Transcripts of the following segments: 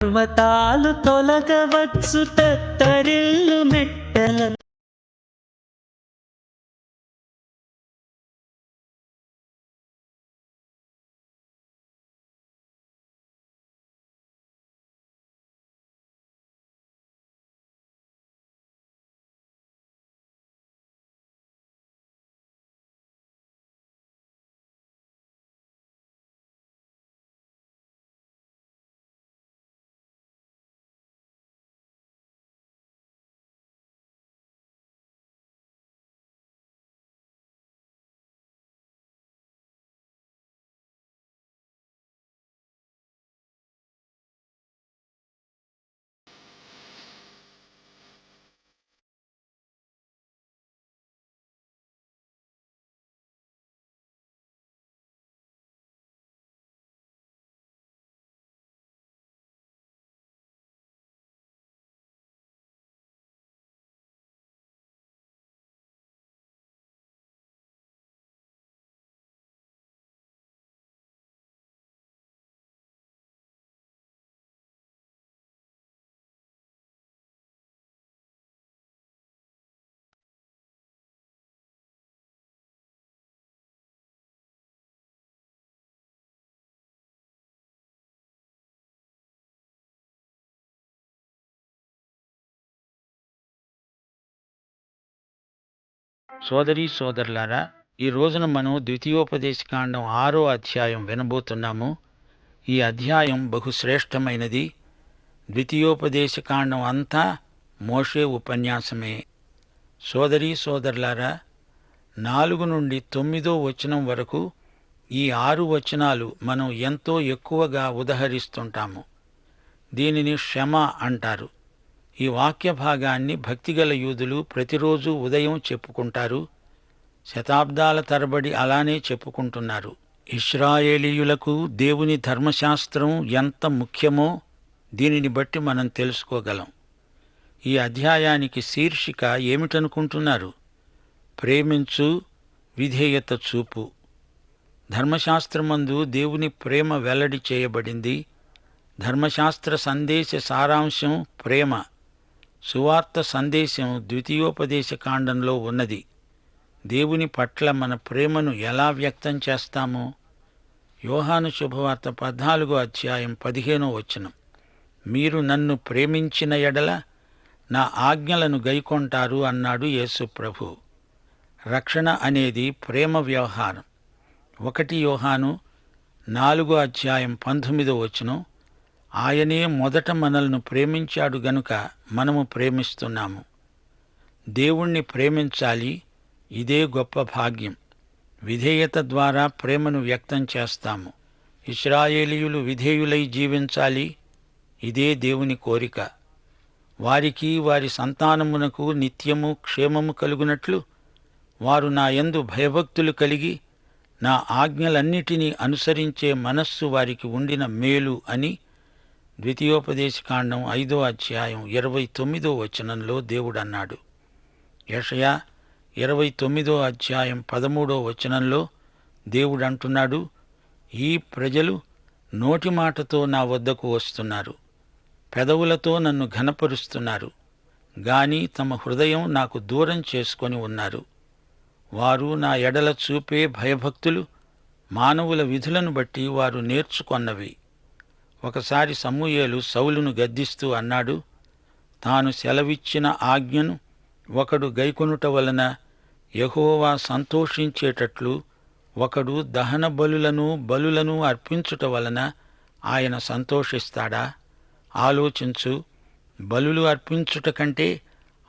పర్వతాలు తొలగవచ్చు తత్తరిల్లు మెట్టెల సోదరీ సోదరులారా, ఈ రోజున మనం ద్వితీయోపదేశకాండం 6వ అధ్యాయం వినబోతున్నాము. ఈ అధ్యాయం బహుశ్రేష్టమైనది. ద్వితీయోపదేశకాండం అంతా మోషే ఉపన్యాసమే. సోదరీ సోదరులారా, 4 నుండి 9వ వచనం వరకు ఈ 6 వచనాలు మనం ఎంతో ఎక్కువగా ఉదహరిస్తుంటాము. దీనిని క్షమ అంటారు. ఈ వాక్య భాగాన్ని భక్తిగల యూదులు ప్రతిరోజు ఉదయం చెప్పుకుంటారు. శతాబ్దాల తరబడి అలానే చెప్పుకుంటున్నారు. ఇశ్రాయేలీయులకు దేవుని ధర్మశాస్త్రం ఎంత ముఖ్యమో దీనిని బట్టి మనం తెలుసుకోగలం. ఈ అధ్యాయానికి శీర్షిక ఏమిటనుకుంటున్నారు? ప్రేమించు, విధేయత చూపు. ధర్మశాస్త్రమందు దేవుని ప్రేమ వెల్లడి చేయబడింది. ధర్మశాస్త్ర సందేశ సారాంశం ప్రేమ. సువార్త సందేశం ద్వితీయోపదేశ కాండంలో ఉన్నది. దేవుని పట్ల మన ప్రేమను ఎలా వ్యక్తం చేస్తామో? యోహాను శుభవార్త 14వ అధ్యాయం 15వ వచనం, మీరు నన్ను ప్రేమించిన ఎడల నా ఆజ్ఞలను గైకొంటారు అన్నాడు యేసు ప్రభు. రక్షణ అనేది ప్రేమ వ్యవహారం. 1 యోహాను 4వ అధ్యాయం 19వ వచనం, ఆయనే మొదట మనల్ని ప్రేమించాడు గనుక మనము ప్రేమిస్తున్నాము. దేవుణ్ణి ప్రేమించాలి. ఇదే గొప్ప భాగ్యం. విధేయత ద్వారా ప్రేమను వ్యక్తం చేస్తాము. ఇశ్రాయేలీయులు విధేయులై జీవించాలి. ఇదే దేవుని కోరిక. వారికి వారి సంతానమునకు నిత్యము క్షేమము కలుగునట్లు వారు నా యందు భయభక్తులు కలిగి నా ఆజ్ఞలన్నిటినీ అనుసరించే మనస్సు వారికి ఉండిన మేలు అని ద్వితీయోపదేశకాండం 5వ అధ్యాయం 29వ వచనంలో దేవుడన్నాడు. యెషయా 29వ అధ్యాయం 13వ వచనంలో దేవుడంటున్నాడు, ఈ ప్రజలు నోటి మాటతో నా వద్దకు వస్తున్నారు, పెదవులతో నన్ను ఘనపరుస్తున్నారు, గాని తమ హృదయం నాకు దూరం చేసుకొని ఉన్నారు. వారు నా ఎడల చూపే భయభక్తులు మానవుల విధులను బట్టి వారు నేర్చుకొన్నవి. ఒకసారి సమూయేలు సౌలును గద్దిస్తూ అన్నాడు, తాను సెలవిచ్చిన ఆజ్ఞను ఒకడు గైకొనుట వలన యెహోవా సంతోషించేటట్లు ఒకడు దహన బలులను అర్పించుట వలన ఆయన సంతోషిస్తాడా? ఆలోచించు. బలులు అర్పించుట కంటే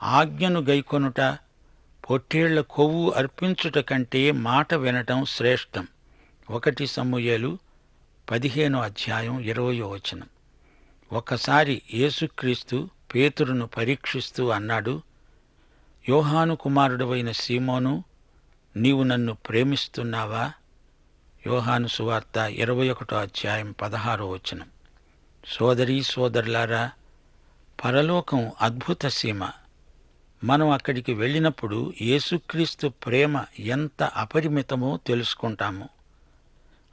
ఆజ్ఞను గైకొనుట, పొట్టేళ్ల కొవ్వు అర్పించుట కంటే మాట వినటం శ్రేష్టం. 1 సమూయేలు 15వ అధ్యాయం 20వ వచనం. ఒకసారి యేసుక్రీస్తు పేతురును పరీక్షిస్తూ అన్నాడు, యోహాను కుమారుడవైన సీమోను, నీవు నన్ను ప్రేమిస్తున్నావా? యోహాను సువార్త 21వ అధ్యాయం 16వ వచనం. సోదరీ సోదరులారా, పరలోకం అద్భుత సీమ. మనం అక్కడికి వెళ్ళినప్పుడు యేసుక్రీస్తు ప్రేమ ఎంత అపరిమితమో తెలుసుకుంటాము.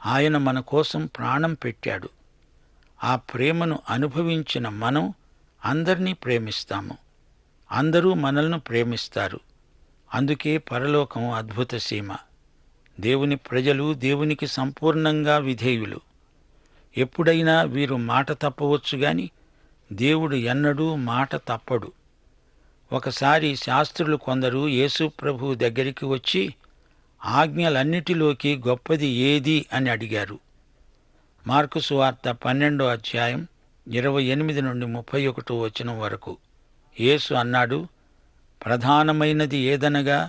ఆయన మన కోసం ప్రాణం పెట్టాడు. ఆ ప్రేమను అనుభవించిన మనం అందర్నీ ప్రేమిస్తాము. అందరూ మనల్ని ప్రేమిస్తారు. అందుకే పరలోకం అద్భుత సీమ. దేవుని ప్రజలు దేవునికి సంపూర్ణంగా విధేయులు. ఎప్పుడైనా వీరు మాట తప్పవచ్చు గాని దేవుడు ఎన్నడూ మాట తప్పడు. ఒకసారి శాస్త్రులు కొందరు యేసు ప్రభువు దగ్గరికి వచ్చి ఆజ్ఞలన్నిటిలోకి గొప్పది ఏది అని అడిగారు. మార్కు సువార్త 12వ అధ్యాయం 28 నుండి 31 వచనం వరకు. యేసు అన్నాడు, ప్రధానమైనది ఏదనగా,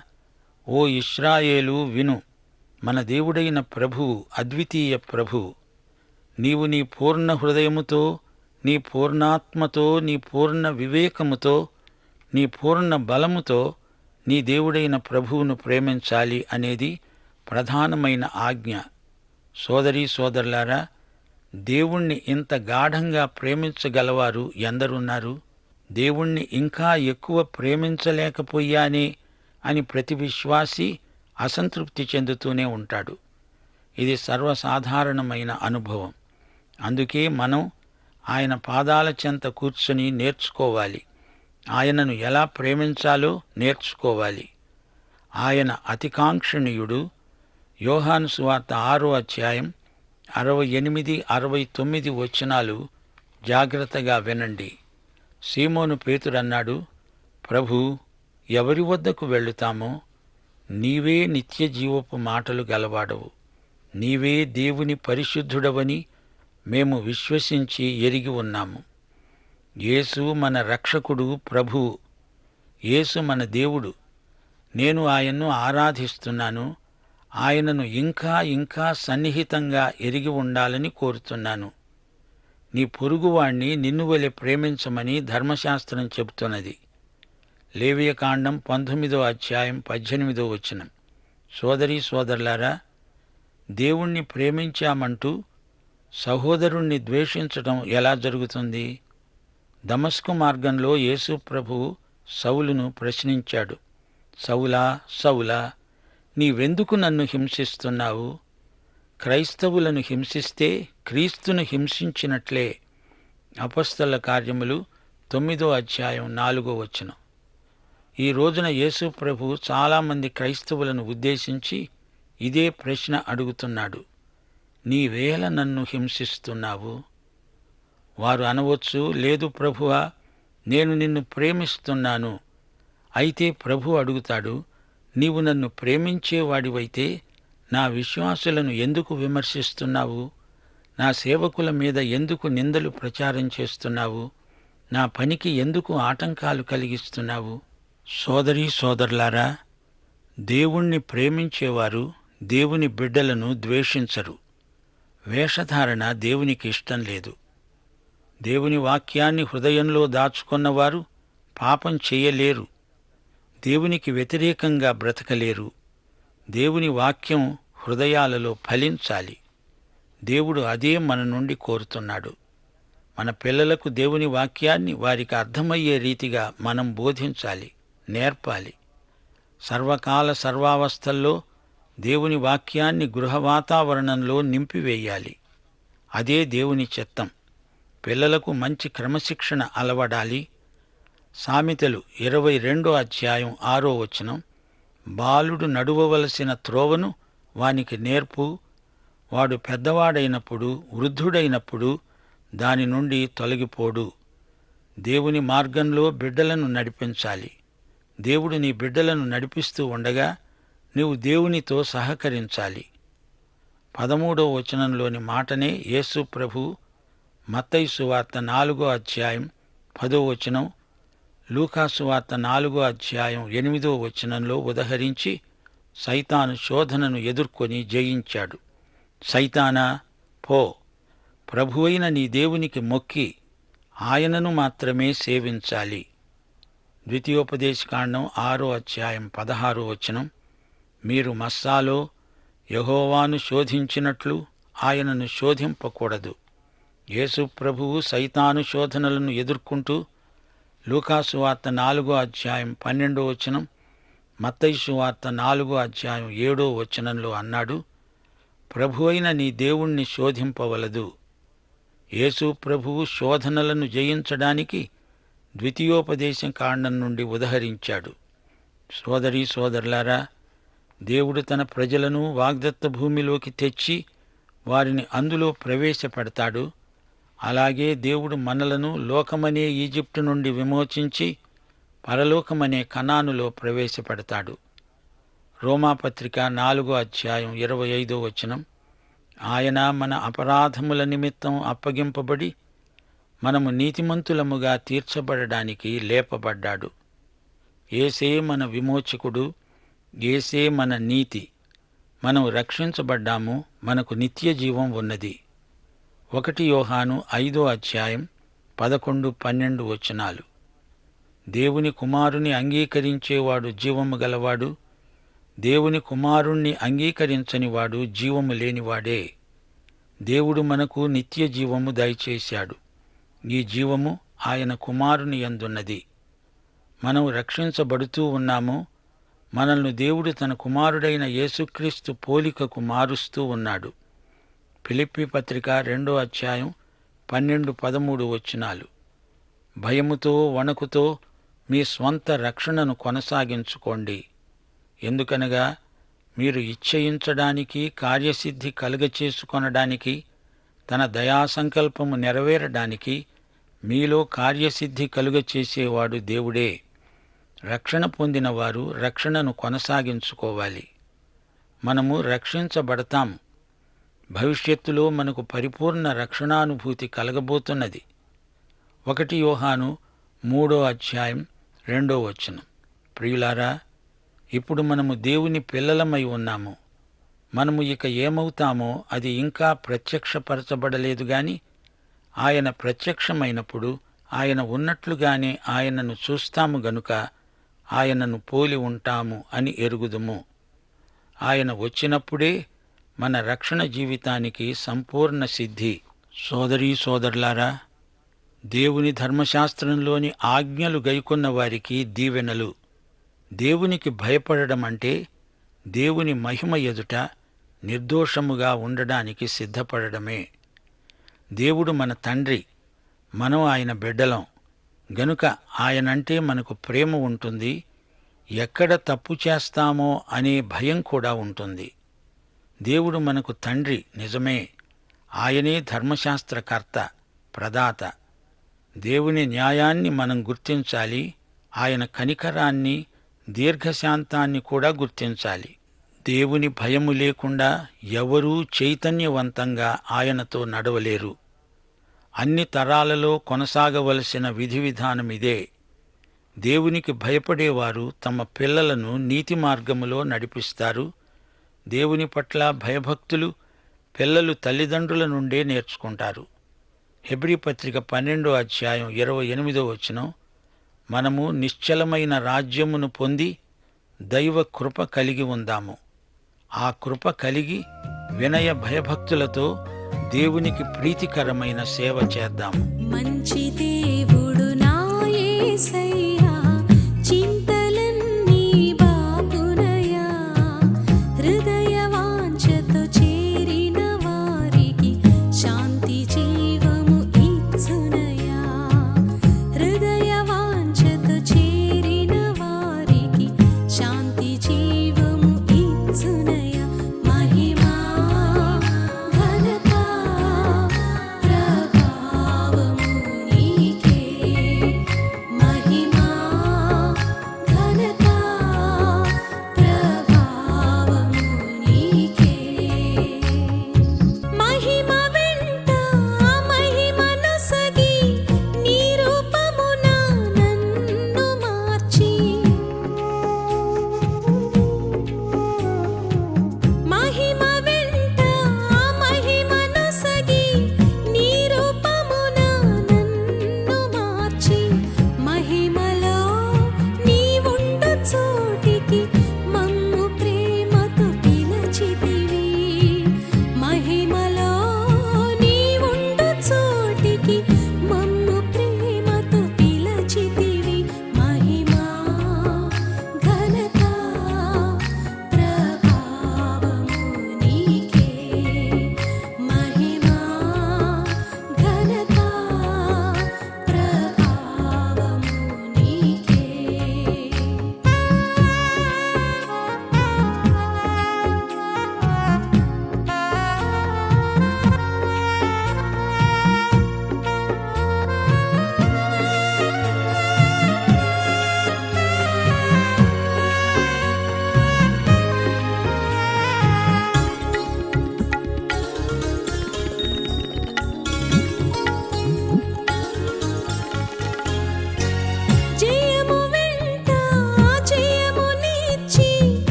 ఓ ఇశ్రాయేలు విను, మన దేవుడైన ప్రభువు అద్వితీయ ప్రభువు. నీవు నీ పూర్ణ హృదయముతో, నీ పూర్ణాత్మతో, నీ పూర్ణ వివేకముతో, నీ పూర్ణ బలముతో నీ దేవుడైన ప్రభువును ప్రేమించాలి అనేది ప్రధానమైన ఆజ్ఞ. సోదరీ సోదరులారా, దేవుణ్ణి ఇంత గాఢంగా ప్రేమించగలవారు ఎందరున్నారు? దేవుణ్ణి ఇంకా ఎక్కువ ప్రేమించలేకపోయానే అని ప్రతి విశ్వాసీ అసంతృప్తి చెందుతూనే ఉంటాడు. ఇది సర్వసాధారణమైన అనుభవం. అందుకే మనం ఆయన పాదాల చెంత కూర్చుని నేర్చుకోవాలి. ఆయనను ఎలా ప్రేమించాలో నేర్చుకోవాలి. ఆయన అతికాంక్షణీయుడు. యోహాను సువార్త 6వ అధ్యాయం 68, 69 వచనాలు జాగ్రత్తగా వినండి. సీమోను పేతురన్నాడు, ప్రభూ, ఎవరి వద్దకు వెళుతామో? నీవే నిత్య జీవపు మాటలు గలవాడవు. నీవే దేవుని పరిశుద్ధుడవని మేము విశ్వసించి ఎరిగి ఉన్నాము. యేసు మన రక్షకుడు, ప్రభువు. యేసు మన దేవుడు. నేను ఆయన్ను ఆరాధిస్తున్నాను. ఆయనను ఇంకా ఇంకా సన్నిహితంగా ఎరిగి ఉండాలని కోరుతున్నాను. నీ పొరుగువాణ్ణి నిన్ను వలె ప్రేమించమని ధర్మశాస్త్రం చెబుతున్నది. లేవియకాండం 19వ అధ్యాయం 18వ వచనం. సోదరీ సోదరులారా, దేవుణ్ణి ప్రేమించామంటూ సహోదరుణ్ణి ద్వేషించటం ఎలా జరుగుతుంది? దమస్కు మార్గంలో యేసు ప్రభువు సౌలును ప్రశ్నించాడు. సౌలా, సౌలా, నీవెందుకు నన్ను హింసిస్తున్నావు? క్రైస్తవులను హింసిస్తే క్రీస్తును హింసించినట్లే. అపొస్తలుల కార్యములు 9వ అధ్యాయం 4వ వచనం. ఈ రోజున యేసు ప్రభు చాలామంది క్రైస్తవులను ఉద్దేశించి ఇదే ప్రశ్న అడుగుతున్నాడు. నీవేళ నన్ను హింసిస్తున్నావు? వారు అనవచ్చు, లేదు ప్రభువా, నేను నిన్ను ప్రేమిస్తున్నాను. అయితే ప్రభు అడుగుతాడు, నీవు నన్ను ప్రేమించేవాడివైతే నా విశ్వాసులను ఎందుకు విమర్శిస్తున్నావు? నా సేవకుల మీద ఎందుకు నిందలు ప్రచారం చేస్తున్నావు? నా పనికి ఎందుకు ఆటంకాలు కలిగిస్తున్నావు? సోదరీ సోదరులారా, దేవుణ్ణి ప్రేమించేవారు దేవుని బిడ్డలను ద్వేషించరు. వేషధారణ దేవునికి ఇష్టం లేదు. దేవుని వాక్యాన్ని హృదయంలో దాచుకున్నవారు పాపం చెయ్యలేరు. దేవునికి వ్యతిరేకంగా బ్రతకలేరు. దేవుని వాక్యం హృదయాలలో ఫలించాలి. దేవుడు అదే మన నుండి కోరుతున్నాడు. మన పిల్లలకు దేవుని వాక్యాన్ని వారికి అర్థమయ్యే రీతిగా మనం బోధించాలి, నేర్పాలి. సర్వకాల సర్వావస్థల్లో దేవుని వాక్యాన్ని గృహ వాతావరణంలో నింపివేయాలి. అదే దేవుని చిత్తం. పిల్లలకు మంచి క్రమశిక్షణ అలవడాలి. సామెతలు 22వ అధ్యాయం 6వ వచనం. బాలుడు నడువవలసిన త్రోవను వానికి నేర్పు. వాడు పెద్దవాడైనప్పుడు, వృద్ధుడైనప్పుడు దాని నుండి తొలగిపోడు. దేవుని మార్గంలో బిడ్డలను నడిపించాలి. దేవుడు నీ బిడ్డలను నడిపిస్తూ ఉండగా నీవు దేవునితో సహకరించాలి. 13వ వచనంలోని మాటనే యేసు ప్రభు మత్తయి సువార్త 4వ అధ్యాయం 10వ వచనం, లూకా సువార్త 4వ అధ్యాయం 8వ వచనంలో ఉదహరించి సైతాను శోధనను ఎదుర్కొని జయించాడు. సైతానా, పో, ప్రభువైన నీ దేవునికి మొక్కి ఆయనను మాత్రమే సేవించాలి. ద్వితీయోపదేశకాండం 6వ అధ్యాయం 16వ వచనం. మీరు మస్సాలో యెహోవాను శోధించినట్లు ఆయనను శోధింపకూడదు. యేసు ప్రభువు సైతాను శోధనలను ఎదుర్కొంటూ లూకాసు వార్త 4వ అధ్యాయం 12వ వచనం, మత్తయి సువార్త 4వ అధ్యాయం 7వ వచనంలో అన్నాడు, ప్రభువైన నీ దేవుణ్ణి శోధింపవలదు. యేసు ప్రభువు శోధనలను జయించడానికి ద్వితీయోపదేశం కాండం నుండి ఉదహరించాడు. సోదరీ సోదరులారా, దేవుడు తన ప్రజలను వాగ్దత్త భూమిలోకి తెచ్చి వారిని అందులో ప్రవేశపెడతాడు. అలాగే దేవుడు మనలను లోకమనే ఈజిప్టు నుండి విమోచించి పరలోకమనే కనానులో ప్రవేశపెడతాడు. రోమాపత్రిక 4:25 ఆయన మన అపరాధముల నిమిత్తం అప్పగింపబడి మనము నీతిమంతులముగా తీర్చబడడానికి లేపబడ్డాడు. యేసే మన విమోచకుడు, యేసే మన నీతి. మనం రక్షించబడ్డాము, మనకు నిత్య జీవం ఉన్నది. 1 యోహాను 5:11-12 దేవుని కుమారుని అంగీకరించేవాడు జీవము గలవాడు, దేవుని కుమారుణ్ణి అంగీకరించనివాడు జీవము లేనివాడే. దేవుడు మనకు నిత్య జీవము దయచేశాడు. ఈ జీవము ఆయన కుమారుని యందున్నది. మనం రక్షించబడుతూ ఉన్నాము. మనల్ని దేవుడు తన కుమారుడైన యేసుక్రీస్తు పోలికకు మారుస్తూ ఉన్నాడు. ఫిలిప్పీ పత్రిక 2:12-13 భయముతో వణకుతో మీ స్వంత రక్షణను కొనసాగించుకోండి. ఎందుకనగా మీరు ఇచ్చయించడానికి, కార్యసిద్ధి కలుగచేసుకొనడానికి, తన దయాసంకల్పము నెరవేరడానికి మీలో కార్యసిద్ధి కలుగచేసేవాడు దేవుడే. రక్షణ పొందిన వారు రక్షణను కొనసాగించుకోవాలి. మనము రక్షించబడతాం. భవిష్యత్తులో మనకు పరిపూర్ణ రక్షణానుభూతి కలగబోతున్నది. 1 యోహాను 3:2 ప్రియులారా, ఇప్పుడు మనము దేవుని పిల్లలమై ఉన్నాము. మనము ఇక ఏమవుతామో అది ఇంకా ప్రత్యక్షపరచబడలేదు గాని ఆయన ప్రత్యక్షమైనప్పుడు ఆయన ఉన్నట్లుగానే ఆయనను చూస్తాము గనుక ఆయనను పోలి ఉంటాము అని ఎరుగుదుము. ఆయన వచ్చినప్పుడే మన రక్షణ జీవితానికి సంపూర్ణ సిద్ధి. సోదరీ సోదరులారా, దేవుని ధర్మశాస్త్రంలోని ఆజ్ఞలు గైకొన్న వారికి దీవెనలు. దేవునికి భయపడడం అంటే దేవుని మహిమ ఎదుట నిర్దోషముగా ఉండడానికి సిద్ధపడడమే. దేవుడు మన తండ్రి, మనం ఆయన బిడ్డలం గనుక ఆయనంటే మనకు ప్రేమ ఉంటుంది. ఎక్కడ తప్పు చేస్తామో అనే భయం కూడా ఉంటుంది. దేవుడు మనకు తండ్రి నిజమే. ఆయనే ధర్మశాస్త్రకర్త, ప్రదాత. దేవుని న్యాయాన్ని మనం గుర్తించాలి. ఆయన కనికరాన్ని, దీర్ఘశాంతాన్ని కూడా గుర్తించాలి. దేవుని భయము లేకుండా ఎవరూ చైతన్యవంతంగా ఆయనతో నడవలేరు. అన్ని తరాలలో కొనసాగవలసిన విధి విధానమిదే. దేవునికి భయపడేవారు తమ పిల్లలను నీతి మార్గములో నడిపిస్తారు. దేవుని పట్ల భయభక్తులు పిల్లలు తల్లిదండ్రుల నుండే నేర్చుకుంటారు. హెబ్రీ పత్రిక 12:28 మనము నిశ్చలమైన రాజ్యమును పొంది దైవ కృప కలిగి ఉందాము. ఆ కృప కలిగి వినయ భయభక్తులతో దేవునికి ప్రీతికరమైన సేవ చేద్దాము. మంచి దేవుడు నా యేసయ్యా, చింతలన్నీ బాపునయా, హృదయ వాంఛతో చేరిన వారికి శాంతి జీవము ఇచ్చునయా, హృదయ వాంఛతో చేరిన వారికి శాంతి జీవము ఇచ్చునయా. మహిమా ఘనత ప్రభావము నీకే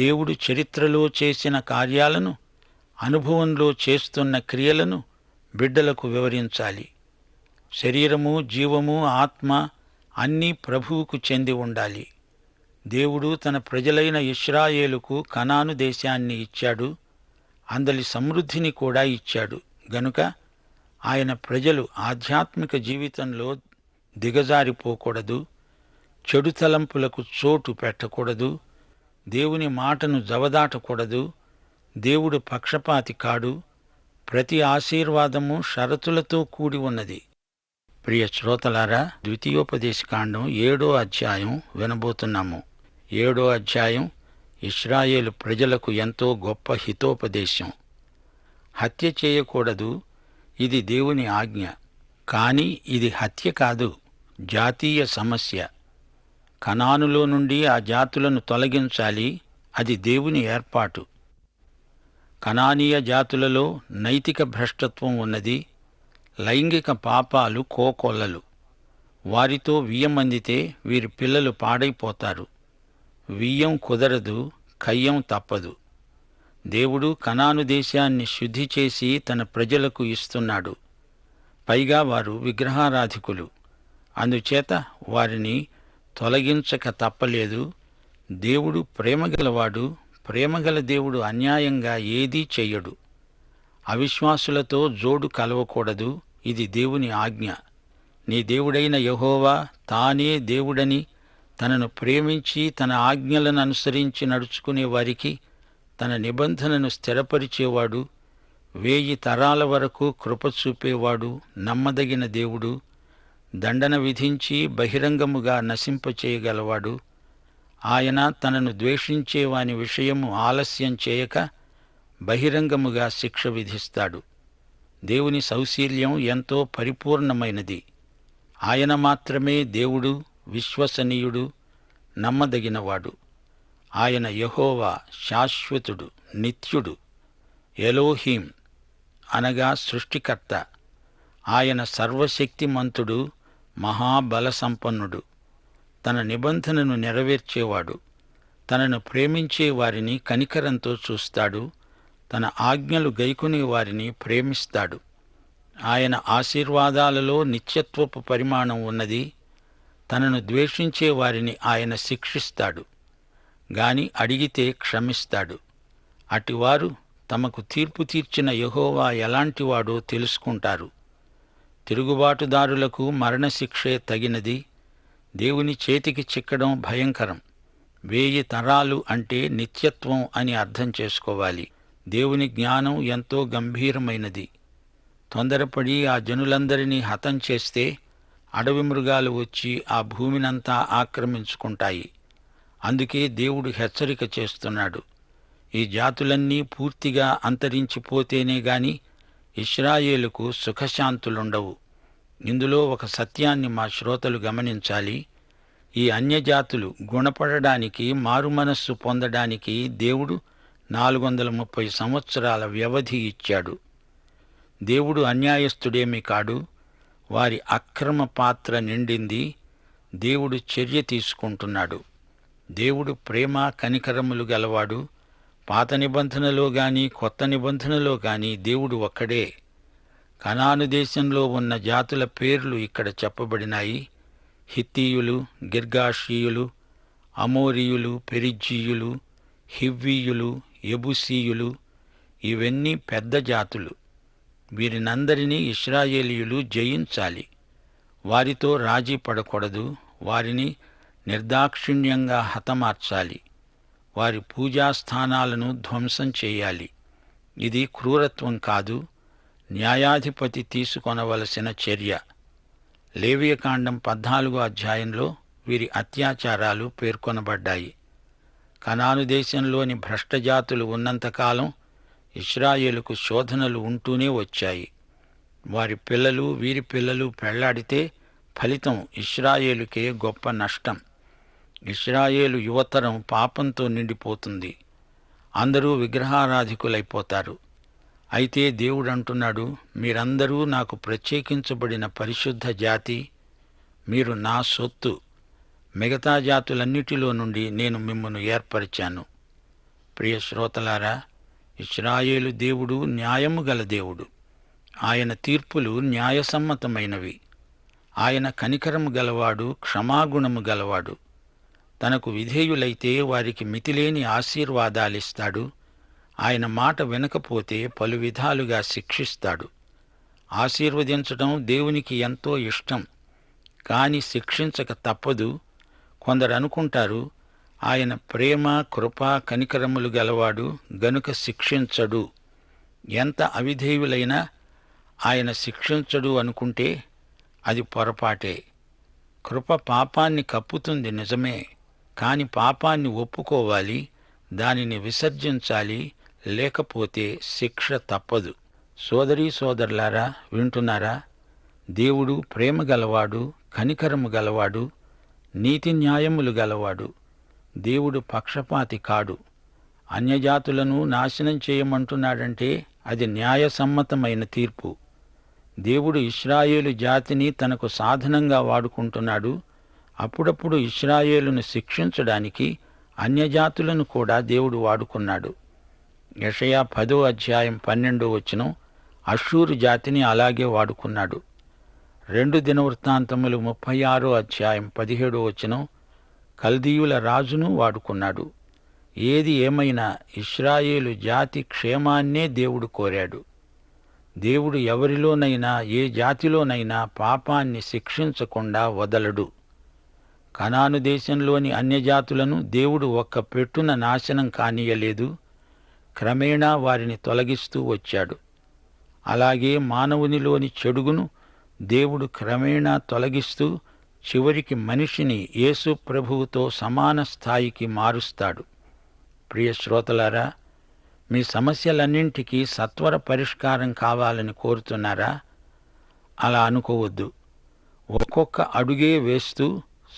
దేవుడు చరిత్రలో చేసిన కార్యాలను, అనుభవంలో చేస్తున్న క్రియలను బిడ్డలకు వివరించాలి. శరీరము, జీవము, ఆత్మ అన్నీ ప్రభువుకు చెంది ఉండాలి. దేవుడు తన ప్రజలైన ఇశ్రాయేలుకు కనాను దేశాన్ని ఇచ్చాడు, అందలి సమృద్ధిని కూడా ఇచ్చాడు. గనుక ఆయన ప్రజలు ఆధ్యాత్మిక జీవితంలో దిగజారిపోకూడదు, చెడు తలంపులకు చోటు పెట్టకూడదు, దేవుని మాటను జవదాటకూడదు. దేవుడు పక్షపాతి కాడు. ప్రతి ఆశీర్వాదము షరతులతో కూడి ఉన్నది. ప్రియ శ్రోతలారా, ద్వితీయోపదేశకాండం 7వ అధ్యాయం వినబోతున్నాము. 7వ అధ్యాయం ఇశ్రాయేలు ప్రజలకు ఎంతో గొప్ప హితోపదేశం. హత్య చేయకూడదు, ఇది దేవుని ఆజ్ఞ. కాని ఇది హత్య కాదు, జాతీయ సమస్య. కనానులో నుండి ఆ జాతులను తొలగించాలి, అది దేవుని ఏర్పాటు. కనానీయ జాతులలో నైతిక భ్రష్టత్వం ఉన్నది, లైంగిక పాపాలు కోకొల్లలు. వారితో వియ్యమందితే వీరి పిల్లలు పాడైపోతారు. వియ్యం కుదరదు, కయ్యం తప్పదు. దేవుడు కనాను దేశాన్ని శుద్ధి చేసి తన ప్రజలకు ఇస్తున్నాడు. పైగా వారు విగ్రహారాధికులు. అందుచేత వారిని తొలగించక తప్పలేదు. దేవుడు ప్రేమగలవాడు. ప్రేమగల దేవుడు అన్యాయంగా ఏదీ చెయ్యడు. అవిశ్వాసులతో జోడు కలవకూడదు, ఇది దేవుని ఆజ్ఞ. నీ దేవుడైన యెహోవా తానే దేవుడని, తనను ప్రేమించి తన ఆజ్ఞలను అనుసరించి నడుచుకునే వారికి తన నిబంధనను స్థిరపరిచేవాడు, 1000 తరాల వరకు కృప చూపేవాడు, నమ్మదగిన దేవుడు, దండన విధించి బహిరంగముగా నశింపచేయగలవాడు. ఆయన తనను ద్వేషించే వాని విషయము ఆలస్యం చేయక బహిరంగముగా శిక్ష విధిస్తాడు. దేవుని సౌశీల్యం ఎంతో పరిపూర్ణమైనది. ఆయన మాత్రమే దేవుడు, విశ్వసనీయుడు, నమ్మదగినవాడు. ఆయన యెహోవా శాశ్వతుడు, నిత్యుడు, ఎలోహీం అనగా సృష్టికర్త. ఆయన సర్వశక్తిమంతుడు, మహాబలసంపన్నుడు. తన నిబంధనను నెరవేర్చేవాడు. తనను ప్రేమించే వారిని కనికరంతో చూస్తాడు. తన ఆజ్ఞలు గైకొనే వారిని ప్రేమిస్తాడు. ఆయన ఆశీర్వాదాలలో నిత్యత్వపు పరిమాణం ఉన్నది. తనను ద్వేషించే వారిని ఆయన శిక్షిస్తాడు, గాని అడిగితే క్షమిస్తాడు. అటివారు తమకు తీర్పు తీర్చిన యెహోవా ఎలాంటివాడో తెలుసుకుంటారు. తిరుగుబాటుదారులకు మరణశిక్షే తగినది. దేవుని చేతికి చిక్కడం భయంకరం. 1000 తరాలు అంటే నిత్యత్వం అని అర్థం చేసుకోవాలి. దేవుని జ్ఞానం ఎంతో గంభీరమైనది. తొందరపడి ఆ జనులందరినీ హతం చేస్తే అడవి మృగాలు వచ్చి ఆ భూమినంతా ఆక్రమించుకుంటాయి. అందుకే దేవుడు హెచ్చరిక చేస్తున్నాడు. ఈ జాతులన్నీ పూర్తిగా అంతరించిపోతేనే గాని ఇశ్రాయేలుకు సుఖశాంతులుండవు. ఇందులో ఒక సత్యాన్ని మా శ్రోతలు గమనించాలి. ఈ అన్యజాతులు గుణపడడానికి, మారుమనస్సు పొందడానికి దేవుడు 430 సంవత్సరాల వ్యవధి ఇచ్చాడు. దేవుడు అన్యాయస్థుడేమీ కాడు. వారి అక్రమ పాత్ర నిండింది. దేవుడు చర్య తీసుకుంటున్నాడు. దేవుడు ప్రేమ కనికరములు గలవాడు. పాత నిబంధనలో గాని కొత్త నిబంధనలో గాని దేవుడు ఒక్కడే. కనాను దేశంలో ఉన్న జాతుల పేర్లు ఇక్కడ చెప్పబడినాయి. హిత్తీయులు, గిర్గాషీయులు, అమోరీయులు, పెరిజ్జీయులు, హివ్వీయులు, యెబూసీయులు. ఇవన్నీ పెద్ద జాతులు. వీరినందరినీ ఇశ్రాయేలీయులు జయించాలి. వారితో రాజీ పడకూడదు. వారిని నిర్దాక్షిణ్యంగా హతమార్చాలి. వారి పూజాస్థానాలను ధ్వంసం చేయాలి. ఇది క్రూరత్వం కాదు, న్యాయాధిపతి తీసుకొనవలసిన చర్య. లేవియకాండం 14వ అధ్యాయంలో వీరి అత్యాచారాలు పేర్కొనబడ్డాయి. కనాను దేశంలోని భ్రష్టజాతులు ఉన్నంతకాలం ఇశ్రాయేలుకు శోధనలు ఉంటూనే వచ్చాయి. వారి పిల్లలు, వీరి పిల్లలు పెళ్లాడితే ఫలితం ఇశ్రాయేలుకే గొప్ప నష్టం. ఇశ్రాయేలు యువతరం పాపంతో నిండిపోతుంది. అందరూ విగ్రహారాధికులైపోతారు. అయితే దేవుడంటున్నాడు, మీరందరూ నాకు ప్రత్యేకించబడిన పరిశుద్ధ జాతి, మీరు నా సొత్తు. మిగతా జాతులన్నిటిలో నుండి నేను మిమ్మను ఏర్పరిచాను. ప్రియ శ్రోతలారా, ఇశ్రాయేలు దేవుడు న్యాయము గల దేవుడు. ఆయన తీర్పులు న్యాయసమ్మతమైనవి. ఆయన కనికరము గలవాడు, క్షమాగుణము గలవాడు. తనకు విధేయులైతే వారికి మితిలేని ఆశీర్వాదాలిస్తాడు. ఆయన మాట వినకపోతే పలు విధాలుగా శిక్షిస్తాడు. ఆశీర్వదించడం దేవునికి ఎంతో ఇష్టం, కాని శిక్షించక తప్పదు. కొందరు అనుకుంటారు, ఆయన ప్రేమ, కృప, కనికరములు గలవాడు గనుక శిక్షించడు. ఎంత అవిధేయులైనా ఆయన శిక్షించడు అనుకుంటే అది పొరపాటే. కృప పాపాన్ని కప్పుతుంది నిజమే, కాని పాపాన్ని ఒప్పుకోవాలి, దానిని విసర్జించాలి, లేకపోతే శిక్ష తప్పదు. సోదరీ సోదరులారా, వింటున్నారా? దేవుడు ప్రేమ గలవాడు, కనికరము గలవాడు, నీతి న్యాయములు గలవాడు. దేవుడు పక్షపాతి కాడు. అన్యజాతులను నాశనం చేయమంటున్నాడంటే అది న్యాయసమ్మతమైన తీర్పు. దేవుడు ఇశ్రాయేలు జాతిని తనకు సాధనంగా వాడుకుంటున్నాడు. అప్పుడప్పుడు ఇశ్రాయేలును శిక్షించడానికి అన్యజాతులను కూడా దేవుడు వాడుకున్నాడు. యెషయా 10:12 అష్షూరు జాతిని అలాగే వాడుకున్నాడు. 2 దినవృత్తాంతములు 36:17 కల్దీయుల రాజును వాడుకున్నాడు. ఏది ఏమైనా ఇశ్రాయేలు జాతి క్షేమాన్నే దేవుడు కోరాడు. దేవుడు ఎవరిలోనైనా ఏ జాతిలోనైనా పాపాన్ని శిక్షించకుండా వదలడు. కనాను దేశంలోని అన్యజాతులను దేవుడు ఒక్క పెట్టున నాశనం కానీయలేదు. క్రమేణా వారిని తొలగిస్తూ వచ్చాడు. అలాగే మానవునిలోని చెడుగును దేవుడు క్రమేణా తొలగిస్తూ చివరికి మనిషిని యేసు ప్రభువుతో సమాన స్థాయికి మారుస్తాడు. ప్రియ శ్రోతలారా, మీ సమస్యలన్నింటికీ సత్వర పరిష్కారం కావాలని కోరుతున్నారా? అలా అనుకోవద్దు. ఒక్కొక్క అడుగే వేస్తూ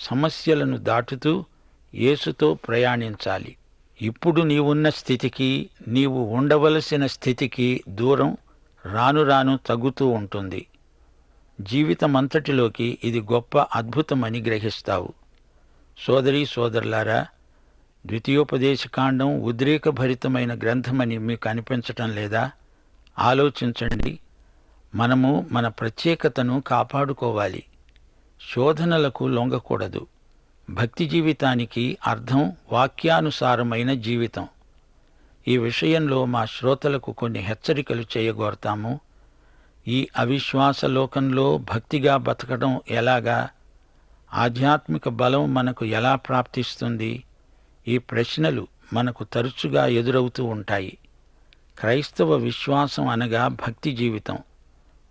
సమస్యలను దాటుతూ యేసుతో ప్రయాణించాలి. ఇప్పుడు నీవున్న స్థితికి, నీవు ఉండవలసిన స్థితికి దూరం రాను రాను తగ్గుతూ ఉంటుంది. జీవితమంతటిలోకి ఇది గొప్ప అద్భుతమని గ్రహిస్తావు. సోదరీ సోదరులారా, ద్వితీయోపదేశకాండం ఉద్రేకభరితమైన గ్రంథమని మీకు అనిపించటం లేదా? ఆలోచించండి. మనము మన ప్రత్యేకతను కాపాడుకోవాలి. శోధనలకు లొంగకూడదు. భక్తి జీవితానికి అర్థం వాక్యానుసారమైన జీవితం. ఈ విషయంలో మా శ్రోతలకు కొన్ని హెచ్చరికలు చేయగోరతాము. ఈ అవిశ్వాస లోకంలో భక్తిగా బతకడం ఎలాగా? ఆధ్యాత్మిక బలం మనకు ఎలా ప్రాప్తిస్తుంది? ఈ ప్రశ్నలు మనకు తరచుగా ఎదురవుతూ ఉంటాయి. క్రైస్తవ విశ్వాసం అనగా భక్తి జీవితం,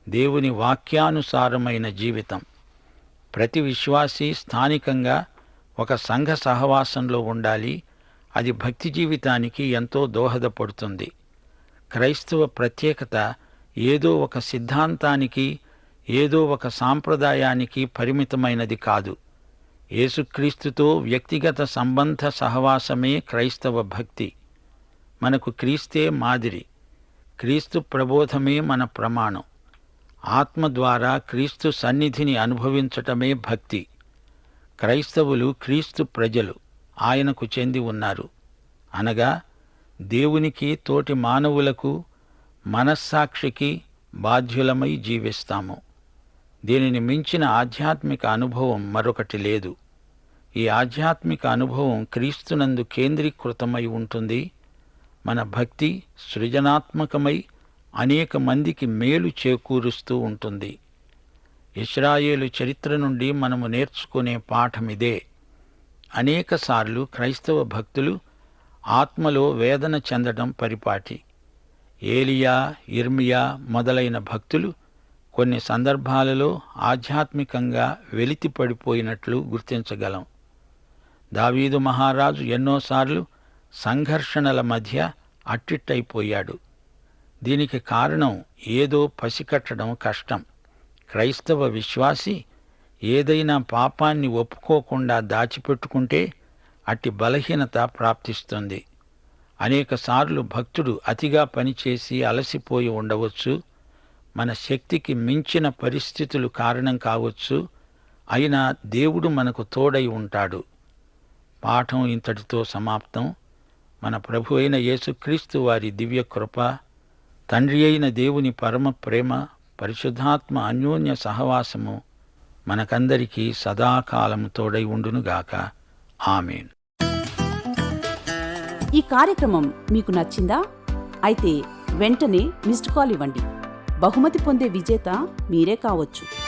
దేవుని వాక్యానుసారమైన జీవితం. ప్రతి విశ్వాసీ స్థానికంగా ఒక సంఘ సహవాసంలో ఉండాలి. అది భక్తి జీవితానికి ఎంతో దోహదపడుతుంది. క్రైస్తవ ప్రత్యేకత ఏదో ఒక సిద్ధాంతానికి, ఏదో ఒక సాంప్రదాయానికి పరిమితమైనది కాదు. యేసుక్రీస్తుతో వ్యక్తిగత సంబంధ సహవాసమే క్రైస్తవ భక్తి. మనకు క్రీస్తే మాదిరి, క్రీస్తు ప్రబోధమే మన ప్రమాణం. ఆత్మ ద్వారా క్రీస్తు సన్నిధిని అనుభవించటమే భక్తి. క్రైస్తవులు క్రీస్తు ప్రజలు, ఆయనకు చెంది ఉన్నారు. అనగా దేవునికి, తోటి మానవులకు, మనస్సాక్షికి బాధ్యులమై జీవిస్తాము. దీనిని మించిన ఆధ్యాత్మిక అనుభవం మరొకటి లేదు. ఈ ఆధ్యాత్మిక అనుభవం క్రీస్తునందు కేంద్రీకృతమై ఉంటుంది. మన భక్తి సృజనాత్మకమై అనేక మందికి మేలు చేకూరుస్తూ ఉంటుంది. ఇశ్రాయేలు చరిత్ర నుండి మనము నేర్చుకునే పాఠమిదే. అనేకసార్లు క్రైస్తవ భక్తులు ఆత్మలో వేదన చెందడం పరిపాటి. ఏలియా, ఇర్మియా మొదలైన భక్తులు కొన్ని సందర్భాలలో ఆధ్యాత్మికంగా వెలితిపడిపోయినట్లు గుర్తించగలం. దావీదు మహారాజు ఎన్నోసార్లు సంఘర్షణల మధ్య అట్టిట్టయిపోయాడు. దీనికి కారణం ఏదో పసికట్టడం కష్టం. క్రైస్తవ విశ్వాసి ఏదైనా పాపాన్ని ఒప్పుకోకుండా దాచిపెట్టుకుంటే అట్టి బలహీనత ప్రాప్తిస్తుంది. అనేకసార్లు భక్తుడు అతిగా పనిచేసి అలసిపోయి ఉండవచ్చు. మన శక్తికి మించిన పరిస్థితులు కారణం కావచ్చు. అయినా దేవుడు మనకు తోడై ఉంటాడు. పాఠం ఇంతటితో సమాప్తం. మన ప్రభు అయిన యేసుక్రీస్తు వారి దివ్య కృప, తండ్రి అయిన దేవుని పరమ ప్రేమ, పరిశుద్ధాత్మ అన్యోన్య సహవాసము మనకందరికీ సదాకాలము తోడై ఉండునుగాక. ఆమేన్. ఈ కార్యక్రమం మీకు నచ్చిందా? అయితే వెంటనే మిస్డ్ కాల్ ఇవ్వండి. బహుమతి పొందే విజేత మీరే కావచ్చు.